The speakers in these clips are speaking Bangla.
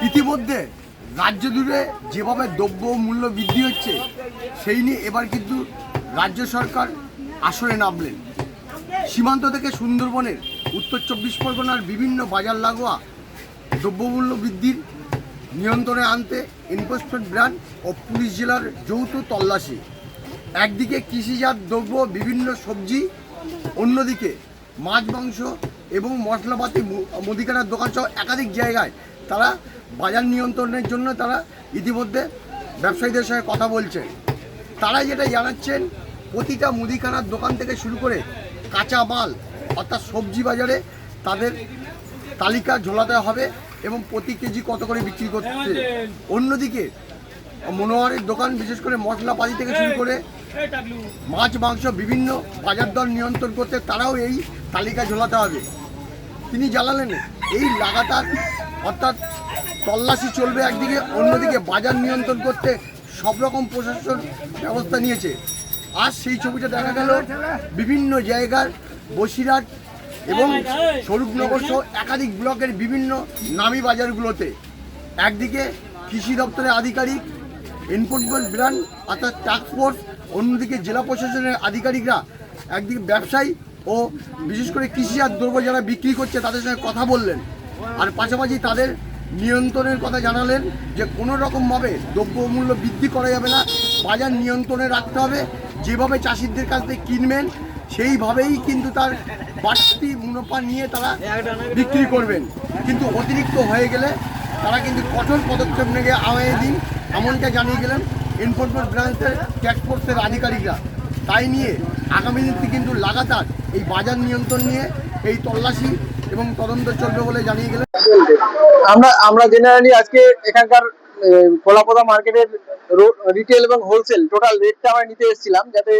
ইতিমধ্যে রাজ্য জুড়ে যেভাবে দ্রব্য মূল্য বৃদ্ধি হচ্ছে সেই নিয়ে এবার কিন্তু রাজ্য সরকার আসরে নামলেন। সীমান্ত থেকে সুন্দরবনের উত্তর 24 পরগনার বিভিন্ন বাজার লাগোয়া দ্রব্যমূল্য বৃদ্ধির নিয়ন্ত্রণে আনতে এনফোর্সমেন্ট ব্রাঞ্চ ও পুলিশ জেলার যৌথ তল্লাশি। একদিকে কৃষিজাত দ্রব্য বিভিন্ন সবজি, অন্যদিকে মাছ মাংস এবং মশলাপাতি মুদিখানার দোকান সহ একাধিক জায়গায় তারা বাজার নিয়ন্ত্রণের জন্য তারা ইতিমধ্যে ব্যবসায়ীদের সঙ্গে কথা বলছে। তারা যেটা জানাচ্ছেন, প্রতিটা মুদিখানার দোকান থেকে শুরু করে কাঁচা মাল অর্থাৎ সবজি বাজারে তাদের তালিকা ঝোলাতে হবে এবং প্রতি কেজি কত করে বিক্রি করতে। অন্যদিকে মনোহরের দোকান বিশেষ করে মশলাপাতি থেকে শুরু করে মাছ মাংস বিভিন্ন বাজার দর নিয়ন্ত্রণ করতে তারাও এই তালিকা ঝোলাতে হবে। তিনি জানালেন এই লাগাতার অর্থাৎ তল্লাশি চলবে একদিকে, অন্যদিকে বাজার নিয়ন্ত্রণ করতে সব রকম প্রশাসন ব্যবস্থা নিয়েছে। আজ সেই ছবিটা দেখা গেল বিভিন্ন জায়গার বসিরহাট এবং স্বরূপনগর সহ একাধিক ব্লকের বিভিন্ন নামী বাজারগুলোতে। একদিকে কৃষি দপ্তরের আধিকারিক, এনফোর্সমেন্ট ব্রাঞ্চ অর্থাৎ টাস্কফোর্স, অন্যদিকে জেলা প্রশাসনের আধিকারিকরা একদিকে ব্যবসায়ী ও বিশেষ করে কৃষিজাত দ্রব্য যারা বিক্রি করছে তাদের সঙ্গে কথা বললেন। আর পাশাপাশি তাদের নিয়ন্ত্রণের কথা জানালেন যে কোনো রকমভাবে দ্রব্যমূল্য বৃদ্ধি করা যাবে না, বাজার নিয়ন্ত্রণে রাখতে হবে। যেভাবে চাষিদের কাছ থেকে কিনবেন সেইভাবেই কিন্তু তার বাড়তি মুনাফা নিয়ে তারা বিক্রি করবেন, কিন্তু অতিরিক্ত হয়ে গেলে তারা কিন্তু কঠোর পদক্ষেপ নেবে আগামী দিন, এমনটা জানিয়ে গেলেন এনফোর্সমেন্ট ব্রাঞ্চের ট্যাক্সফোর্সের আধিকারিকরা। তাই নিয়ে আগামী দিনটি কিন্তু লাগাতার এই বাজার নিয়ন্ত্রণ নিয়ে এই তল্লাশি এবং তদন্ত চলবে বলে জানিয়ে গেলেন। আমরা জেনারেলি আজকে এখানকার খোলাপোদা মার্কেটের রিটেল এবং হোলসেল টোটাল রেটটা আমরা নিতে এসেছিলাম, যাতে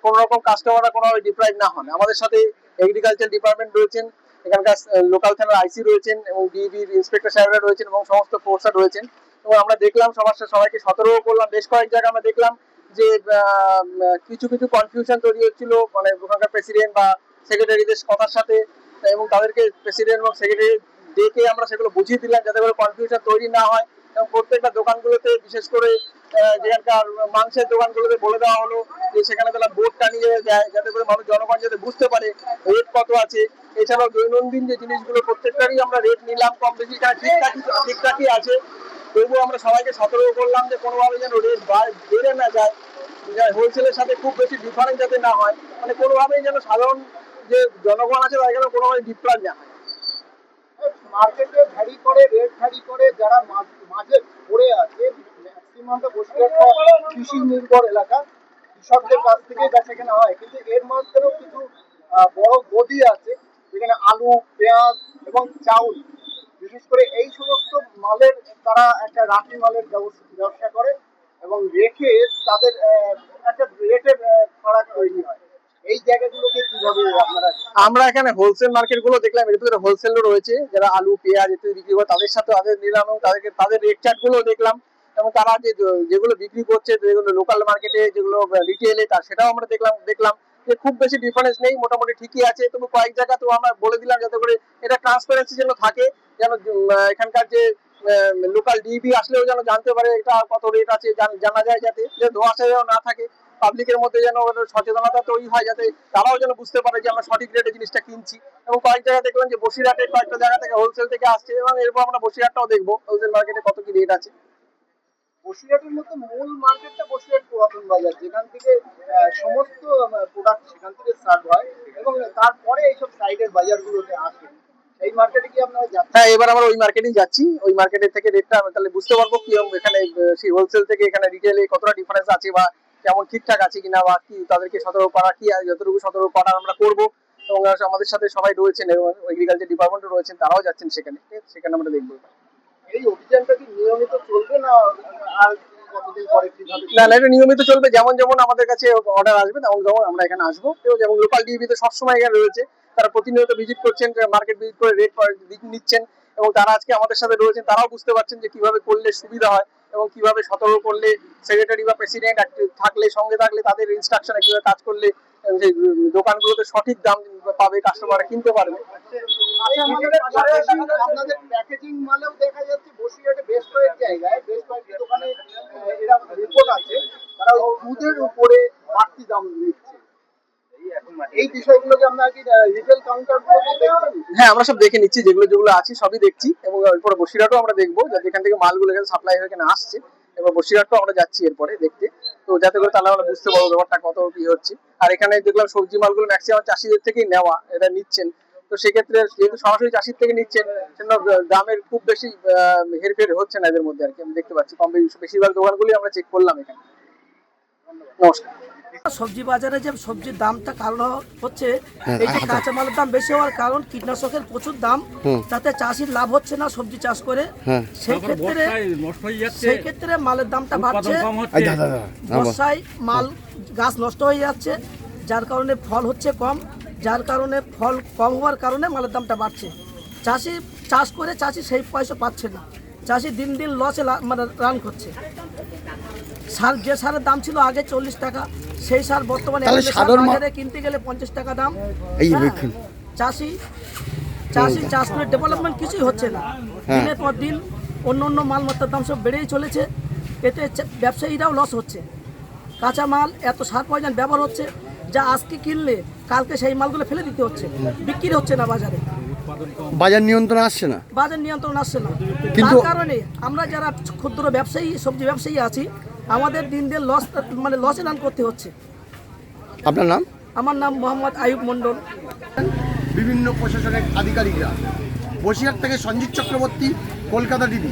কোনো রকম কাস্টমাররা কোনোভাবে ডিপ্রাইভ না হন। আমাদের সাথে এগ্রিকালচার ডিপার্টমেন্ট রয়েছেন, এখানকার লোকাল থানার আইসি রয়েছেন এবং ডিবির ইন্সপেক্টর সাহেবরা রয়েছেন এবং সমস্ত ফোর্সার রয়েছেন। এবং আমরা দেখলাম সবাইকে সতর্ক করলাম। বেশ কয়েক জায়গায় আমরা দেখলাম যে কিছু কনফিউশন তৈরি হচ্ছিল, মানে ওখানকার প্রেসিডেন্ট বা সেক্রেটারিদের কথার সাথে, এবং তাদেরকে প্রেসিডেন্ট এবং সেক্রেটারি ডেকে আমরা সেগুলো বুঝিয়ে দিলাম যাতে করে কনফিউশন তৈরি না হয়। এবং প্রত্যেকটা দোকানগুলোতে, বিশেষ করে যেখানকার মাংসের দোকানগুলোতে বলে দেওয়া হলো যে সেখানে তারা বোর্ড টানিয়ে দেয় যাতে করে মানুষ জনগণ যাতে বুঝতে পারে রেট কত আছে। এছাড়াও দৈনন্দিন যে জিনিসগুলো প্রত্যেকটারই আমরা রেট নিলাম, কম বেশি ঠিকঠাকই আছে। তবুও আমরা সবাইকে সতর্ক করলাম যে কোনোভাবে যেন রেট বেড়ে না যায়, হোলসেলের সাথে খুব বেশি ডিফারেন্স যাতে না হয়, মানে কোনোভাবেই যেন সাধারণ যে জনগণ আছে তারা যেন কোনোভাবে ডিফারেন্স না হয়। মার্কেটে ভ্যারি করে, রেট ভ্যারি করে। যারা মাঝে পড়ে আছে, ম্যাক্সিমাম তো বসিরহাটটা কৃষি নির্ভর এলাকা, কৃষকদের কাছ থেকে বেচা কেনা হয়, কিন্তু এর মধ্যেও কিছু বড় গদি আছে যেখানে আলু, পেঁয়াজ এবং চাউল, বিশেষ করে এই সমস্ত মালের তারা একটা রাখি মালের ব্যবসা করে এবং রেখে তাদের একটা রেটের ফারাক তৈরি হয়। এই জায়গাগুলোকে কিভাবে আপনারা? আমরা এখানে হোলসেল মার্কেট গুলো দেখলাম, এর ভিতরে হোলসেলও রয়েছে যারা আলু পেঁয়াজ ইত্যাদি বিক্রি করে, তাদের সাথে তাদের নিলাম এবং তাদের রেট চার্ট গুলো দেখলাম। এবং তারা যেগুলো বিক্রি করছে, যেগুলো লোকাল মার্কেটে, যেগুলো রিটেলে, সেটাও আমরা দেখলাম যে খুব বেশি ডিফারেন্স নেই, মোটামুটি ঠিকই আছে। তবু কয়েক জায়গা তো আমরা বলে দিলাম যাতে করে এটা ট্রান্সপারেন্সি যেন থাকে, যেন এখানকার যে লোকাল ডিবি আসলেও যেন জানতে পারে এটা কত রেট আছে, জানা যায়, যাতে ধোঁয়াশা যেন না থাকে, পাবলিকের মধ্যে যেন সচেতনতা তৈরি হয়, যাতে তারাও যেন বুঝতে পারে যে আমরা সঠিক রেটে জিনিসটা কিনছি। এবং কয়েক জায়গায় দেখলাম যে বসিরহাটের কয়েকটা জায়গা থেকে হোলসেল থেকে আসছে, এবং এরপর আমরা বসিরহাটটাও দেখবো হোলসেল মার্কেটে কত কি রেট আছে। বসিরহাটের মতো মূল মার্কেটটা বসিরহাট পুরাতন বাজার, যেখান থেকে সমস্ত প্রোডাক্ট সেখান থেকে স্টার্ট হয় এবং তারপরে এইসব সাইডের বাজারগুলোতে আসে। এই মার্কেটে কি আপনারা যাচ্ছেন? হ্যাঁ, এবার আমরা ওই মার্কেটেই যাচ্ছি। ওই মার্কেটের থেকে রেটটা তাহলে বুঝতে পারবো কি এখানে সেই হোলসেল থেকে এখানে রিটেলে কতটা ডিফারেন্স আছে, বা কেমন ঠিকঠাক আছে কিনা, বা কি তাদেরকে সতর্ক করা, কি যতটুকু সতর্ক করা আমরা করবো। এবং আমাদের সাথে সবাই রয়েছেন এবং এগ্রিকালচার ডিপার্টমেন্টও রয়েছেন, তারাও যাচ্ছেন সেখানে আমরা দেখবো। এই অভিযানটা কি নিয়মিত চলবে না আর কতদিন পরে কিভাবে? না, এটা নিয়মিত চলবে। যেমন আমাদের কাছে অর্ডার আসবে তেমন আমরা এখানে আসবো। যেমন লোকাল ডিবি তো সবসময় এখানে রয়েছে, তারা প্রতিনিয়ত ভিজিট করছেন, মার্কেট ভিজিট করে রেট নিচ্ছেন, এবং তারা আজকে আমাদের সাথে রয়েছেন। তারাও বুঝতে পারছেন যে কিভাবে করলে সুবিধা হয় এবং কিভাবে সতর্ক করলে সেক্রেটারি বা প্রেসিডেন্ট থাকলে, সঙ্গে থাকলে, তাদের ইনস্ট্রাকশনে কিভাবে কাজ করলে সেই দোকানগুলোতে সঠিক দাম পাবে, কাস্টমাররা কিনতে পারবে। আপনাদের প্যাকেজিং মালেও দেখা যাচ্ছে বসিরহাট জায়গায় বেশ কয়েকটি দোকানে এরা রিপোর্ট আছে তারা ওই দুধের উপরে বাড়তি দাম নিচ্ছে। এই বিষয়গুলোকে আমরা কি রিটেল কাউন্টারগুলোকে দেখবেন? হ্যাঁ, আমরা সব দেখে নিচ্ছি, যেগুলো যেগুলো আছে সবই দেখছি, এবং এরপরে বসিরহাটও আমরা দেখবো, যাতে এখান থেকে মালগুলো এখানে সাপ্লাই হয়ে এখানে আসছে, এবং বসিরহাটও আমরা যাচ্ছি এরপরে দেখতে, তো যাতে করে তাহলে আমরা বুঝতে পারবো ব্যাপারটা কত কি হচ্ছে। আর এখানে দেখলাম সবজি মালগুলো ম্যাক্সিমাম চাষিদের থেকেই নেওয়া, এটা নিচ্ছেন, তো সেক্ষেত্রে যেহেতু সরাসরি চাষির থেকে নিচ্ছেন সেজন্য দামের খুব বেশি হেরফের হচ্ছে না এদের মধ্যে আর কি, আমি দেখতে পাচ্ছি কম বেশি বেশিরভাগ দোকানগুলি আমরা চেক করলাম এখানে। নমস্কার। সবজি বাজারে যে সবজির দামটা কারণ হচ্ছে এই যে কাঁচা মালের দাম বেশি হওয়ার কারণ কীটনাশকের প্রচুর দাম, তাতে চাষির লাভ হচ্ছে না সবজি চাষ করে, সেই ক্ষেত্রে মালের দামটা বাড়ছে। বর্ষায় মাল গাছ নষ্ট হয়ে যাচ্ছে, যার কারণে ফল হচ্ছে কম, যার কারণে ফল কম হওয়ার কারণে মালের দামটা বাড়ছে। চাষি চাষ করে চাষি সেই পয়সা পাচ্ছে না, চাষি দিন দিন লসে মানে রান করছে। সার যে সারের দাম ছিল আগে 40 টাকা, সেই সার বর্তমানে বাজারে কিনতে গেলে 50 টাকা দাম। চাষি চাষ করে ডেভেলপমেন্ট কিছুই হচ্ছে না, দিনের পর দিন অন্য অন্য মালমাত্রার দাম সব বেড়েই চলেছে, এতে ব্যবসায়ীরাও লস হচ্ছে। কাঁচা মাল এত সার পয়জন ব্যবহার হচ্ছে, যা আজকে কিনলে কালকে সেই মালগুলো ফেলে দিতে হচ্ছে, বিক্রি হচ্ছে না বাজারে, বাজার নিয়ন্ত্রণ আসছে না, বাজার নিয়ন্ত্রণ আসছে না। কিন্তু তার কারণে আমরা যারা ক্ষুদ্র ব্যবসায়ী সবজি ব্যবসায়ী আছি, আমাদের দিন দিন লস মানে লসে রান করতে হচ্ছে। আপনার নাম? আমার নাম মোহাম্মদ আয়ুব মন্ডল। বিভিন্ন প্রশাসনের আধিকারিকরা। বসিরহাট থেকে সঞ্জিত চক্রবর্তী, কলকাতা টিভি।